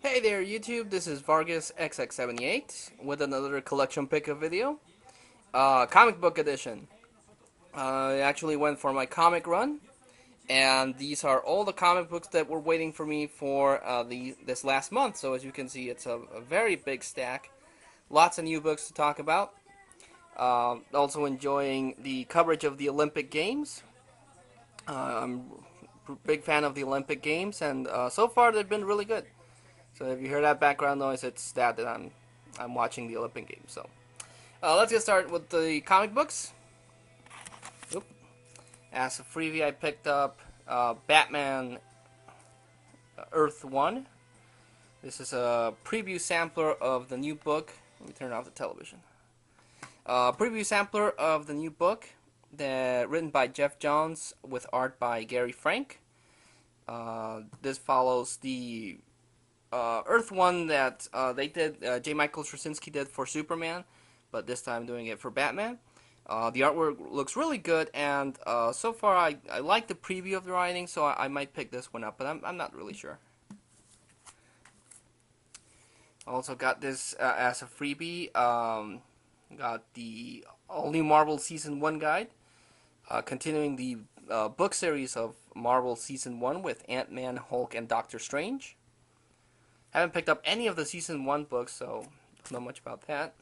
Hey there YouTube, this is Vargas XX78 with another collection pick of video. Comic book edition. I actually went for my comic run, and these are all the comic books that were waiting for me for this last month. So as you can see, it's a very big stack. Lots of new books to talk about. Also enjoying the coverage of the Olympic Games. I'm a big fan of the Olympic Games, and so far they've been really good. So if you hear that background noise, it's that I'm watching the Olympic Games. So let's get started with the comic books. Oop. As a freebie, I picked up Batman Earth 1. This is a preview sampler of the new book. Let me turn off the television. Preview sampler of the new book, written by Jeff Johns with art by Gary Frank. This follows the Earth 1 that they did, J. Michael Straczynski did for Superman, but this time doing it for Batman. The artwork looks really good, and so far I like the preview of the writing, so I might pick this one up, but I'm not really sure. Also got this as a freebie. Got the All New Marvel Season 1 guide, continuing the book series of Marvel Season 1 with Ant-Man, Hulk, and Doctor Strange. Haven't picked up any of the Season 1 books, so don't know much about that.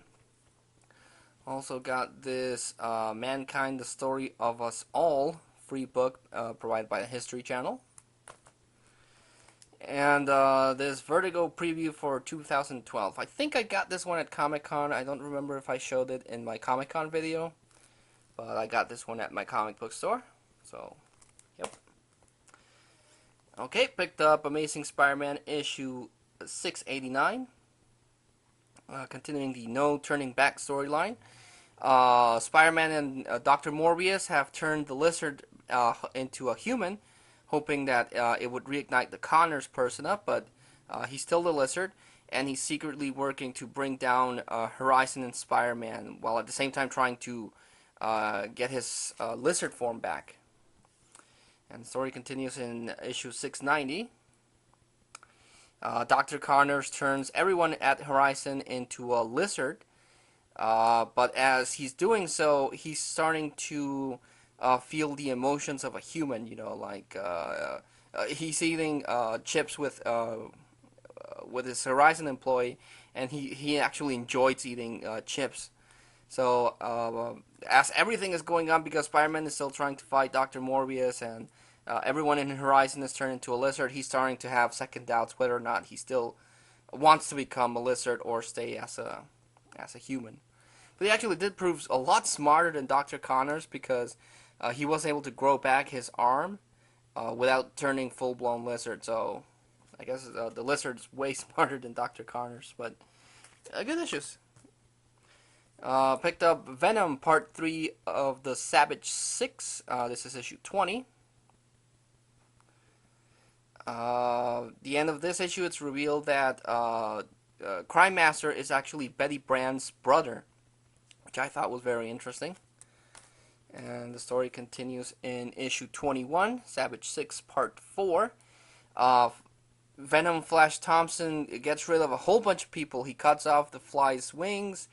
Also got this Mankind, the Story of Us All free book provided by the History Channel. And this Vertigo preview for 2012. I think I got this one at Comic-Con. I don't remember if I showed it in my Comic-Con video, but I got this one at my comic book store. So, yep. Okay, picked up Amazing Spider-Man issue 689. Continuing the No Turning Back storyline. Spider-Man and Dr. Morbius have turned the Lizard into a human, hoping that it would reignite the Connors persona, but he's still the Lizard, and he's secretly working to bring down Horizon and Spider-Man, while at the same time trying to get his Lizard form back. And the story continues in issue 690. Dr. Connors turns everyone at Horizon into a lizard, but as he's doing so, he's starting to feel the emotions of a human. You know, like he's eating chips with his Horizon employee, and he actually enjoys eating chips. So as everything is going on, because Spider-Man is still trying to fight Dr. Morbius, and everyone in Horizon is turned into a lizard, he's starting to have second doubts whether or not he still wants to become a lizard or stay as a human. But he actually did prove a lot smarter than Dr. Connors, because he was able to grow back his arm without turning full-blown lizard. So I guess the lizard's way smarter than Dr. Connors, but good issues. Picked up Venom Part 3 of the Savage 6. This is issue 20. The end of this issue, it's revealed that Crime Master is actually Betty Brand's brother, which I thought was very interesting. And the story continues in issue 21, Savage 6, Part 4. Venom Flash Thompson gets rid of a whole bunch of people. He cuts off the Fly's wings.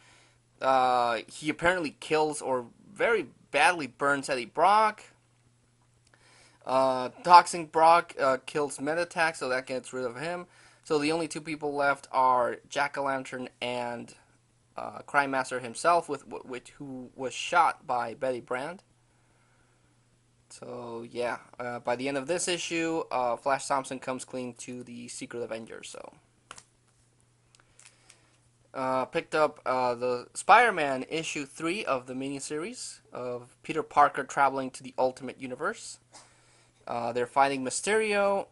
He apparently kills or very badly burns Eddie Brock. Toxic Brock kills Metattack, so that gets rid of him. So the only two people left are Jack-O-Lantern and Crime Master himself, who was shot by Betty Brand. So yeah, by the end of this issue, Flash Thompson comes clean to the Secret Avengers. So picked up the Spider-Man issue 3 of the miniseries of Peter Parker traveling to the Ultimate Universe. They're fighting Mysterio.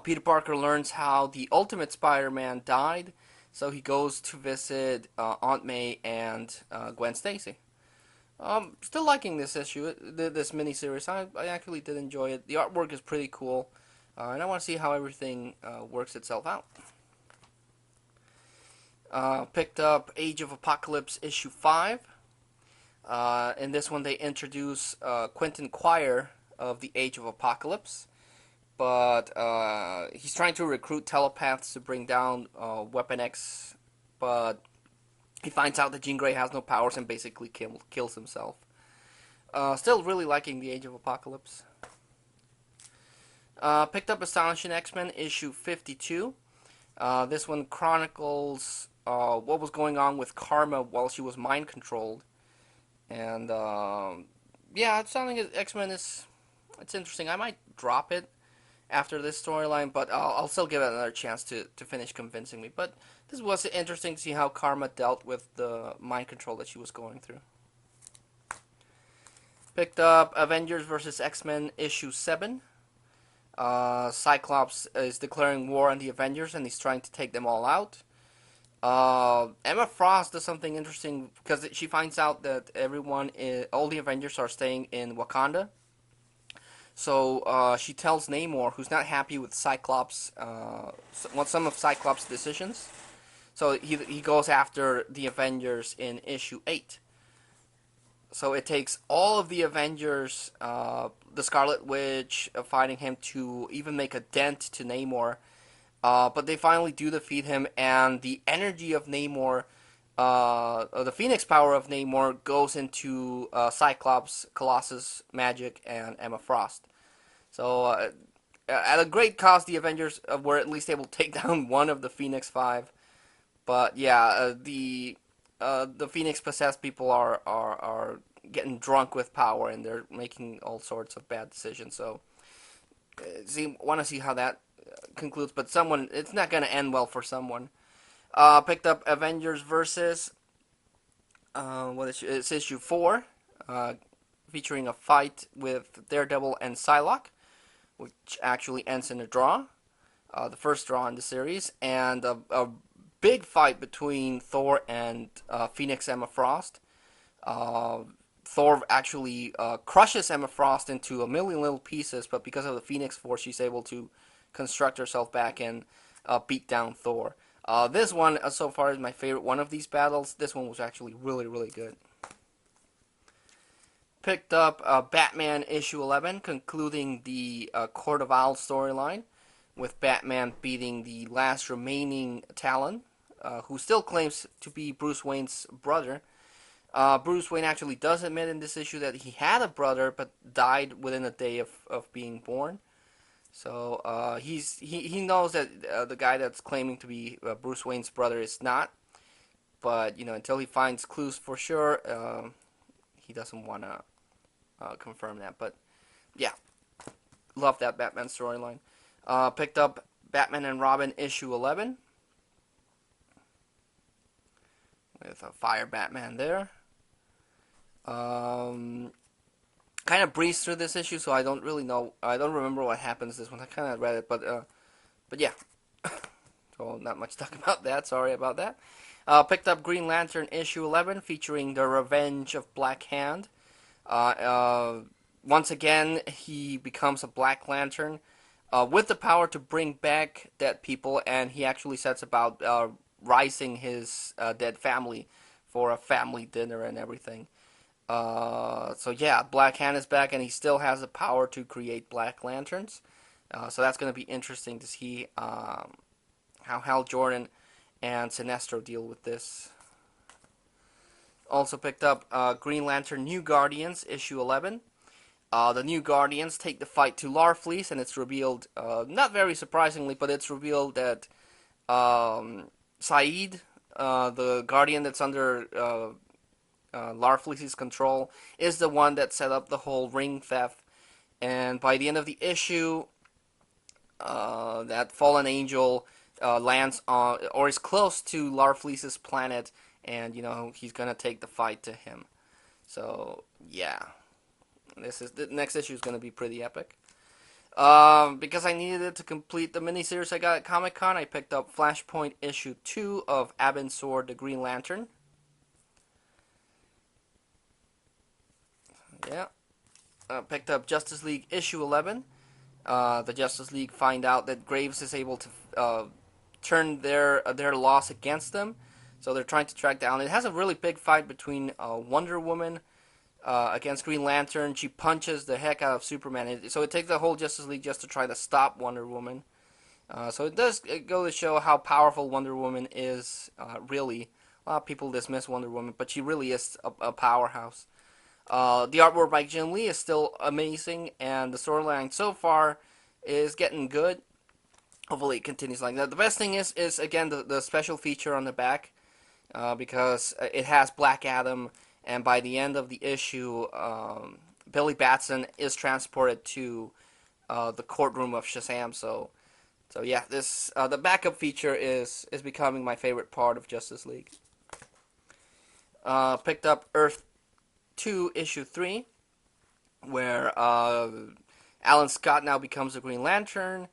Peter Parker learns how the Ultimate Spider-Man died, so he goes to visit Aunt May and Gwen Stacy. Still liking this issue, this miniseries. I actually did enjoy it. The artwork is pretty cool, and I want to see how everything works itself out. Picked up Age of Apocalypse issue 5. In this one, they introduce Quentin Quire of the Age of Apocalypse. but he's trying to recruit telepaths to bring down Weapon X, but he finds out that Jean Grey has no powers and basically kills himself. Still really liking the Age of Apocalypse. Picked up Astonishing X-Men issue 52. This one chronicles what was going on with Karma while she was mind controlled. And yeah, Astonishing X-Men it's interesting. I might drop it after this storyline, but I'll still give it another chance to finish convincing me. But this was interesting to see how Karma dealt with the mind control that she was going through. Picked up Avengers vs. X-Men issue 7. Cyclops is declaring war on the Avengers and he's trying to take them all out. Emma Frost does something interesting because she finds out that all the Avengers are staying in Wakanda. So she tells Namor, who's not happy with Cyclops, some of Cyclops' decisions. So he goes after the Avengers in issue 8. So it takes all of the Avengers, the Scarlet Witch fighting him to even make a dent to Namor. But they finally do defeat him, and the energy of Namor, the Phoenix power of Namor, goes into Cyclops, Colossus, Magik, and Emma Frost. So at a great cost, the Avengers were at least able to take down one of the Phoenix Five. But yeah, the Phoenix possessed people are getting drunk with power, and they're making all sorts of bad decisions. So, want to see how that concludes. But it's not going to end well for someone. Picked up Avengers versus it's issue 4, featuring a fight with Daredevil and Psylocke, which actually ends in a draw, the first draw in the series, and a big fight between Thor and Phoenix Emma Frost. Thor actually crushes Emma Frost into a million little pieces, but because of the Phoenix Force, she's able to construct herself back and beat down Thor. This one, so far, is my favorite one of these battles. This one was actually really, really good. Picked up Batman issue 11, concluding the Court of Owls storyline, with Batman beating the last remaining Talon, who still claims to be Bruce Wayne's brother. Bruce Wayne actually does admit in this issue that he had a brother, but died within a day of being born. So he knows that the guy that's claiming to be Bruce Wayne's brother is not. But until he finds clues for sure, he doesn't want to confirm that. But yeah, love that Batman storyline. Picked up Batman and Robin issue 11 with a Fire Batman there. Kind of breezed through this issue, so I don't really know. I don't remember what happens this one. I kind of read it, but yeah. So not much to talk about that. Sorry about that. Picked up Green Lantern issue 11, featuring the Revenge of Black Hand. Once again, he becomes a Black Lantern with the power to bring back dead people, and he actually sets about rising his dead family for a family dinner and everything. So yeah, Black Hand is back, and he still has the power to create Black Lanterns. So that's going to be interesting to see how Hal Jordan and Sinestro deal with this. Also picked up Green Lantern New Guardians issue 11. The New Guardians take the fight to Larfleeze, and it's revealed, not very surprisingly, but it's revealed that Saeed, the Guardian that's under Larfleeze's control, is the one that set up the whole ring theft. And by the end of the issue, that fallen angel lands on, or is close to Larfleeze's planet, and he's gonna take the fight to him. So yeah, the next issue is gonna be pretty epic. Because I needed it to complete the miniseries I got at Comic-Con, I picked up Flashpoint issue 2 of Abin Sur, the Green Lantern. Yeah. Picked up Justice League issue 11. The Justice League find out that Graves is able to turn their loss against them, so they're trying to track down. It has a really big fight between Wonder Woman, against Green Lantern. She punches the heck out of Superman. So it takes the whole Justice League just to try to stop Wonder Woman. So it does go to show how powerful Wonder Woman is, really. A lot of people dismiss Wonder Woman, but she really is a powerhouse. The artwork by Jim Lee is still amazing, and the storyline so far is getting good. Hopefully it continues like that. The best thing is again, the special feature on the back, because it has Black Adam, and by the end of the issue, Billy Batson is transported to the courtroom of Shazam. So yeah, this the backup feature is becoming my favorite part of Justice League. Picked up Earth 2 issue 3, where Alan Scott now becomes a Green Lantern,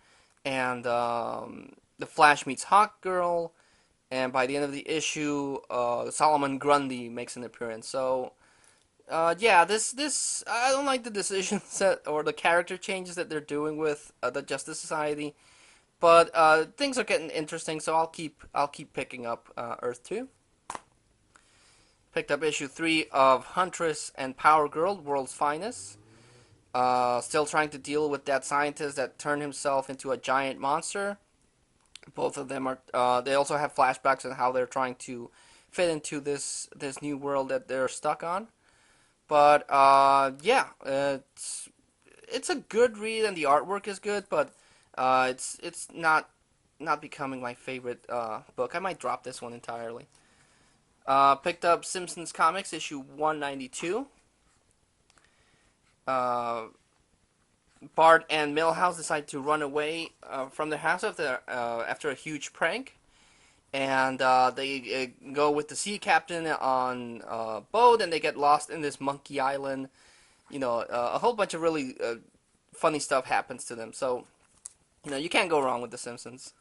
and the Flash meets Hawkgirl, and by the end of the issue, Solomon Grundy makes an appearance. So yeah, this I don't like the decisions that, or the character changes that they're doing with the Justice Society, but things are getting interesting. So I'll keep picking up Earth 2. Picked up issue 3 of Huntress and Power Girl, World's Finest. Still trying to deal with that scientist that turned himself into a giant monster. Both of them are. They also have flashbacks on how they're trying to fit into this new world that they're stuck on. But yeah, it's a good read and the artwork is good, but it's not becoming my favorite book. I might drop this one entirely. Picked up Simpsons Comics issue 192. Bart and Milhouse decide to run away from their house after a huge prank, and they go with the sea captain on a boat, and they get lost in this monkey island. You know, a whole bunch of really funny stuff happens to them. So, you know, you can't go wrong with The Simpsons.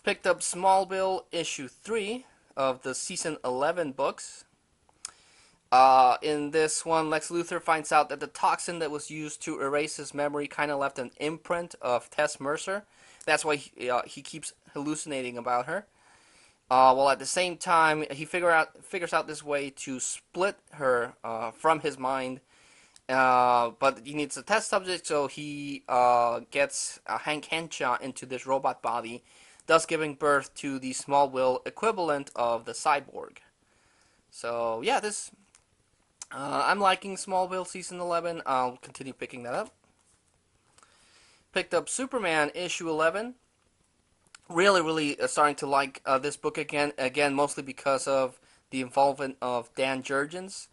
Picked up Smallville issue 3 of the season 11 books. In this one, Lex Luthor finds out that the toxin that was used to erase his memory kind of left an imprint of Tess Mercer. That's why he keeps hallucinating about her. While at the same time, he figures out this way to split her from his mind. But he needs a test subject, so he gets Hank Henshaw into this robot body, thus giving birth to the Smallville equivalent of the Cyborg. So yeah, I'm liking Smallville season 11. I'll continue picking that up. Picked up Superman issue 11. Really starting to like this book again. Again, mostly because of the involvement of Dan Jurgens.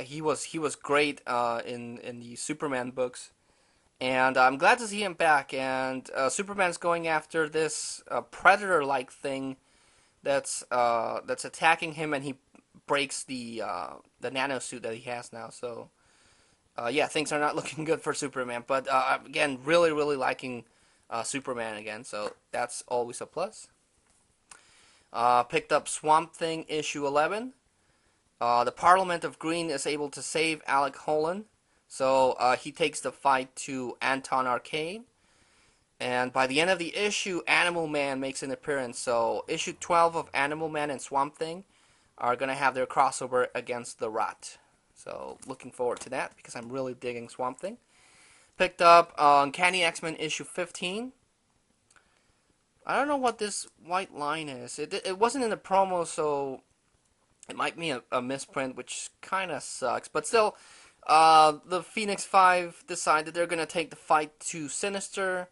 He was great in the Superman books, and I'm glad to see him back. And Superman's going after this predator-like thing that's attacking him, and he breaks the nanosuit that he has now. So yeah, things are not looking good for Superman. But again, really liking Superman again. So that's always a plus. Picked up Swamp Thing issue 11. The Parliament of Green is able to save Alec Holland, so he takes the fight to Anton Arcade. And by the end of the issue, Animal Man makes an appearance. So issue 12 of Animal Man and Swamp Thing are going to have their crossover against the Rat. So looking forward to that because I'm really digging Swamp Thing. Picked up Uncanny X-Men issue 15. I don't know what this white line is. It wasn't in the promo, so it might be a misprint, which kind of sucks. But still, the Phoenix Five decide that they're going to take the fight to Sinister,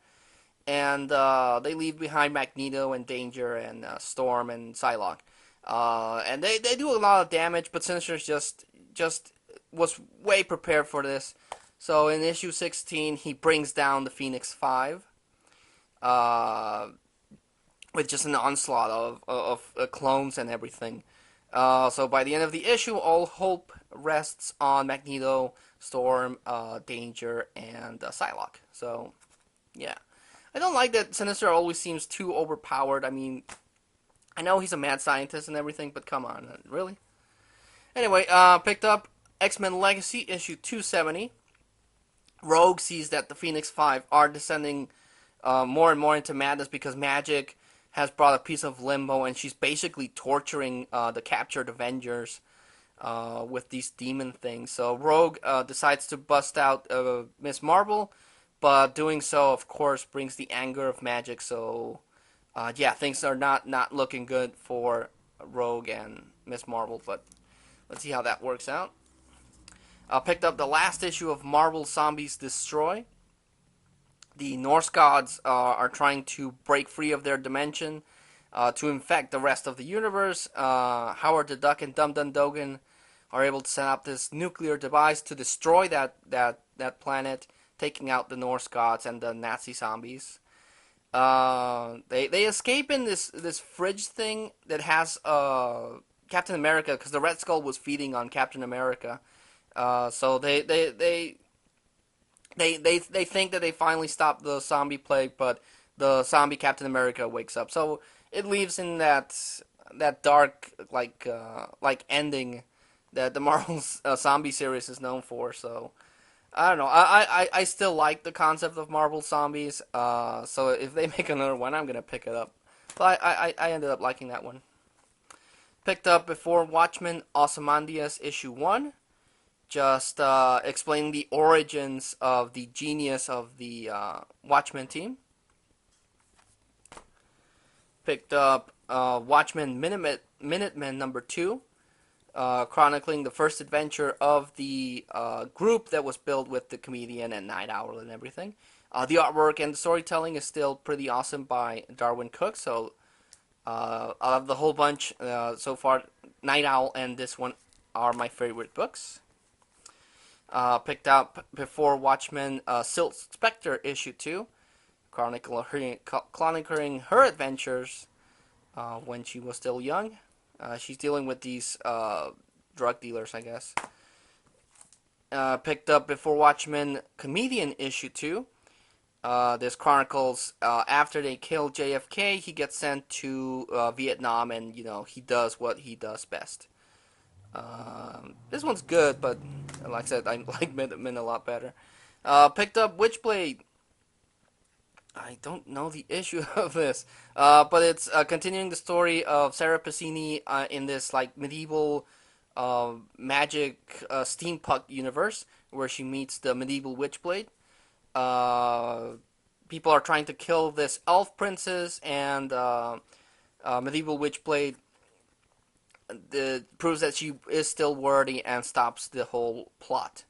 and they leave behind Magneto and Danger and Storm and Psylocke. And they do a lot of damage, but Sinister just was way prepared for this. So in issue 16, he brings down the Phoenix Five with just an onslaught of clones and everything. So by the end of the issue, all hope rests on Magneto, Storm, Danger, and Psylocke. So, yeah. I don't like that Sinister always seems too overpowered. I mean, I know he's a mad scientist and everything, but come on, really? Anyway, picked up X-Men Legacy, issue 270. Rogue sees that the Phoenix Five are descending more and more into madness because Magic has brought a piece of Limbo, and she's basically torturing the captured Avengers. with these demon things. So Rogue decides to bust out Miss Marvel, but doing so, of course, brings the anger of magic. So yeah, things are not looking good for Rogue and Miss Marvel, but let's see how that works out. Picked up the last issue of Marvel Zombies Destroy. The Norse gods are trying to break free of their dimension to infect the rest of the universe. Howard the Duck and Dum Dum Dugan are able to set up this nuclear device to destroy that planet, taking out the Norse gods and the Nazi zombies. They escape in this fridge thing that has Captain America, because the Red Skull was feeding on Captain America. So they think that they finally stopped the zombie plague, but the zombie Captain America wakes up. So it leaves in that dark like ending that the Marvel zombie series is known for. So I don't know. I still like the concept of Marvel zombies. So if they make another one, I'm gonna pick it up. But I ended up liking that one. Picked up before Watchmen Ozymandias issue 1, just explaining the origins of the genius of the Watchmen team. Picked up Watchmen Minutemen number 2, chronicling the first adventure of the group that was built with the comedian and Night Owl and everything. The artwork and the storytelling is still pretty awesome by Darwin Cook, so out of the whole bunch so far, Night Owl and this one are my favorite books. Picked up before Watchmen Silk Spectre issue 2, chronicling her adventures when she was still young. She's dealing with these drug dealers, I guess. Picked up before Watchmen Comedian issue 2. This chronicles after they kill JFK, he gets sent to Vietnam, and he does what he does best. This one's good, but like I said, I like Minutemen a lot better. Picked up Witchblade. I don't know the issue of this, but it's continuing the story of Sarah Passini in this like medieval magic steampunk universe where she meets the medieval Witchblade. People are trying to kill this elf princess, and medieval Witchblade proves that she is still worthy and stops the whole plot.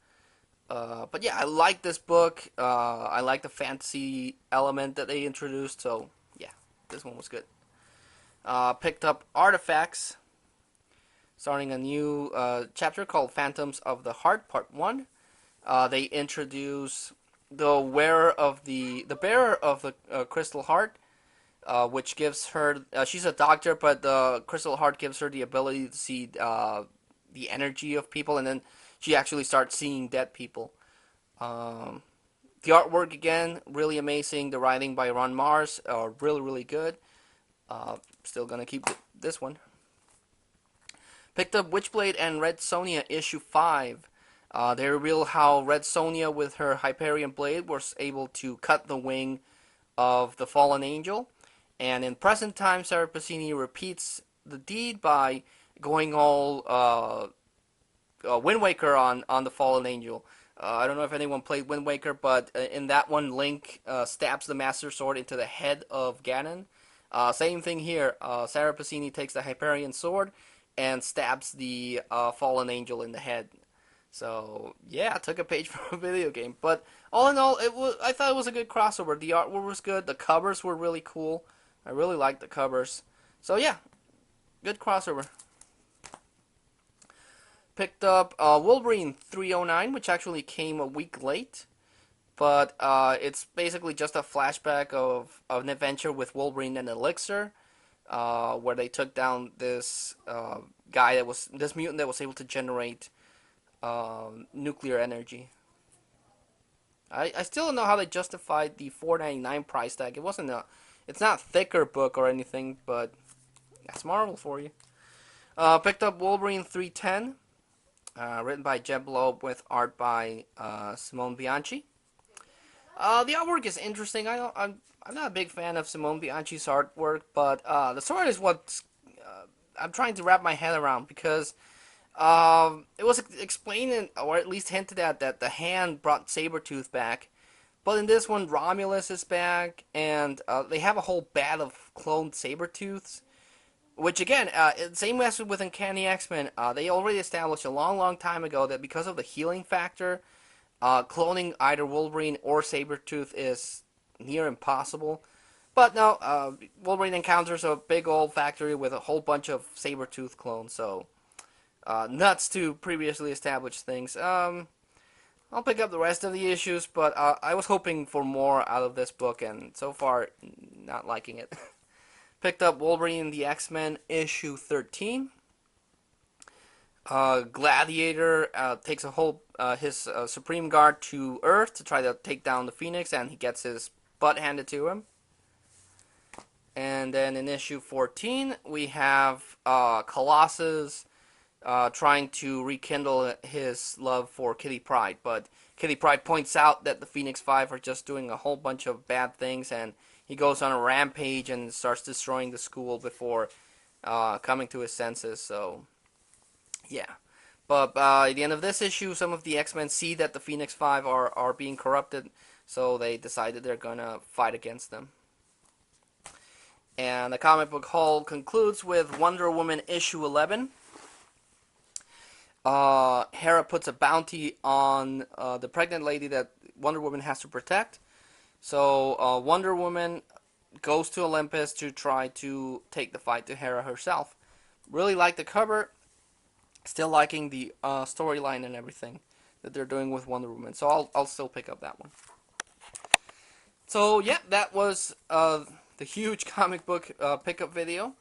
But yeah, I like this book. I like the fantasy element that they introduced. So yeah, this one was good. Picked up Artifacts, starting a new chapter called Phantoms of the Heart, Part 1. They introduce the wearer of the bearer of the Crystal Heart, which gives her. She's a doctor, but the Crystal Heart gives her the ability to see the energy of people, and then she actually starts seeing dead people. The artwork again, really amazing. The writing by Ron Mars, really good. Still gonna keep this one. Picked up Witchblade and Red Sonja issue 5. They reveal how Red Sonja with her Hyperion blade was able to cut the wing of the fallen angel. And in present time, Sarah Passini repeats the deed by going all Wind Waker on the fallen angel. I don't know if anyone played Wind Waker, but in that one, Link stabs the Master Sword into the head of Ganon. Same thing here. Sarah Passini takes the Hyperion sword and stabs the fallen angel in the head. So yeah, I took a page from a video game. But all in all, I thought it was a good crossover. The artwork was good. The covers were really cool. I really liked the covers. So yeah, good crossover. Picked up Wolverine 309, which actually came a week late. But it's basically just a flashback of an adventure with Wolverine and Elixir, where they took down this this mutant that was able to generate nuclear energy. I still don't know how they justified the $4.99 price tag. It's not a thicker book or anything, but that's Marvel for you. Picked up Wolverine 310, written by Jeb Loeb with art by Simone Bianchi. The artwork is interesting. I'm not a big fan of Simone Bianchi's artwork, but the story is what I'm trying to wrap my head around, because It was explained, or at least hinted at, that the hand brought Sabretooth back. But in this one, Romulus is back, and they have a whole bat of cloned Sabretooths. Which, again, same as with Uncanny X-Men, they already established a long, long time ago that because of the healing factor, cloning either Wolverine or Sabretooth is near impossible. But no, Wolverine encounters a big old factory with a whole bunch of Sabretooth clones, so nuts to previously established things. I'll pick up the rest of the issues, but I was hoping for more out of this book, and so far, not liking it. Picked up Wolverine and the X-Men issue 13. Gladiator takes his Supreme Guard to Earth to try to take down the Phoenix, and he gets his butt handed to him. And then in issue 14, we have Colossus trying to rekindle his love for Kitty Pryde, but Kitty Pryde points out that the Phoenix Five are just doing a whole bunch of bad things, and he goes on a rampage and starts destroying the school before coming to his senses. So, yeah. But by the end of this issue, some of the X-Men see that the Phoenix Five are being corrupted, so they decided they're gonna fight against them. And the comic book haul concludes with Wonder Woman issue 11. Hera puts a bounty on the pregnant lady that Wonder Woman has to protect. So Wonder Woman goes to Olympus to try to take the fight to Hera herself. Really like the cover. Still liking the storyline and everything that they're doing with Wonder Woman. So I'll still pick up that one. So yeah, that was the huge comic book pickup video.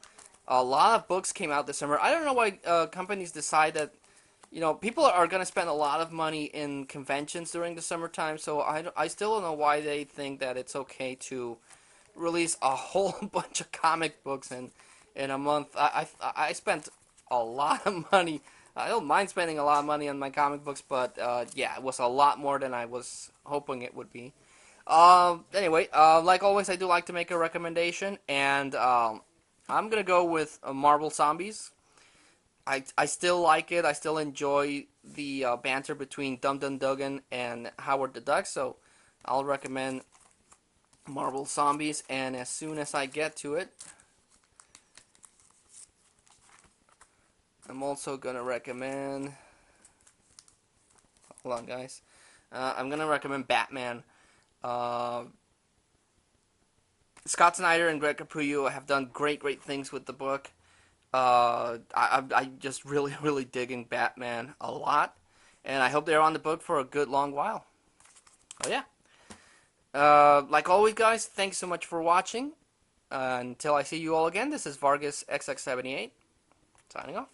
A lot of books came out this summer. I don't know why companies decide that, you know, people are going to spend a lot of money in conventions during the summertime, so I still don't know why they think that it's okay to release a whole bunch of comic books in a month. I spent a lot of money. I don't mind spending a lot of money on my comic books, but yeah, it was a lot more than I was hoping it would be. Anyway, like always, I do like to make a recommendation, and I'm gonna go with Marvel Zombies. I still like it. I still enjoy the banter between Dum Dum Dugan and Howard the Duck, so I'll recommend Marvel Zombies, and as soon as I get to it, I'm also gonna recommend, hold on guys, I'm gonna recommend Batman. Scott Snyder and Greg Capullo have done great things with the book. I just really digging Batman a lot, and I hope they're on the book for a good long while. Oh yeah. Like always, guys, thanks so much for watching. Until I see you all again, this is Vargas XX78, signing off.